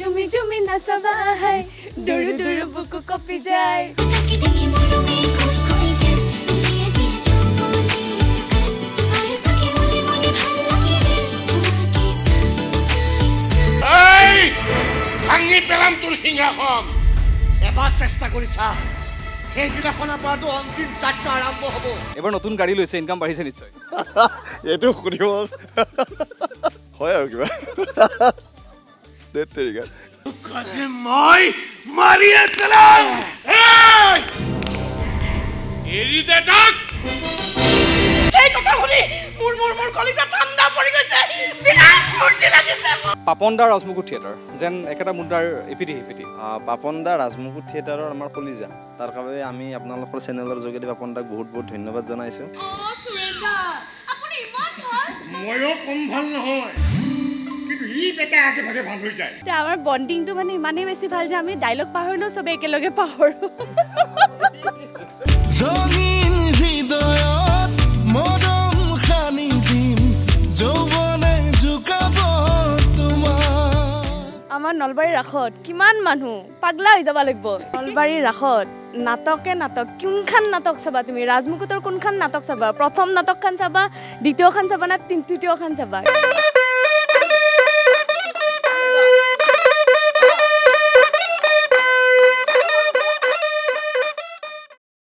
জুমি জুমি নাচাবা হাই দুৰু দুৰু বুকু কপি যায় ভাঙি পেলাম তোৰ সিংহাসন এবাৰ চেষ্টা কৰিছা সেইদিনাখনৰ পৰাটো অন্তিম যাত্ৰা আৰম্ভ হ'ব এবাৰ নতুন গাড়ী লৈছে ইনকাম বাঢ়িছে নিশ্চয় এইটো শুনিব হয় আৰু কিবা দেটেৰিকা কাজে মই মাৰিয়ে পেলাম এৰি দে তাক এই কথা শুনি মোৰ কলিজা ঠাণ্ডা পৰি গৈছে বিৰাট ফূৰ্তি লাগিছে পাপন দা ৰাজমুকুট থিয়েটাৰ যেন একেটা মুদ্ৰাৰ ইপিঠি সিপিঠি পাপন দা ৰাজমুকুট থিয়েটাৰৰ আমাৰ কলিজা তাৰ বাবে আমি আপোনালোকৰ চেনেলৰ যোগেদি পাপন দাক বহুত বহুত ধন্যবাদ জনাইছো ময়ো কম ভাল নহয় কিন্তু ই বেটা আগে ভাগে ভাল হৈ যায় আমাৰ বন্ডিংটো মানে ইমানেই বেছি ভাল যে আমি ডায়লগ পাহৰিলেও চবে একেলগে পাহৰো ৰঙীন হৃদয়ত মৰম খানি দিম যৌৱনে জুকাব তোমাৰ আমাৰ নলবাৰীৰ ৰাসত কিমান মানুহ পাগলা হৈ যাব লাগিব নলবাৰীৰ ৰাসত নাটকে নাটক কোনখান নাটক চাবা তুমি ৰাজমুকুটৰ কোনখান নাটক চাবা প্ৰথম নাটকখন চাবা দ্বিতীয়খন চাবা না তৃতীয়খন চাবা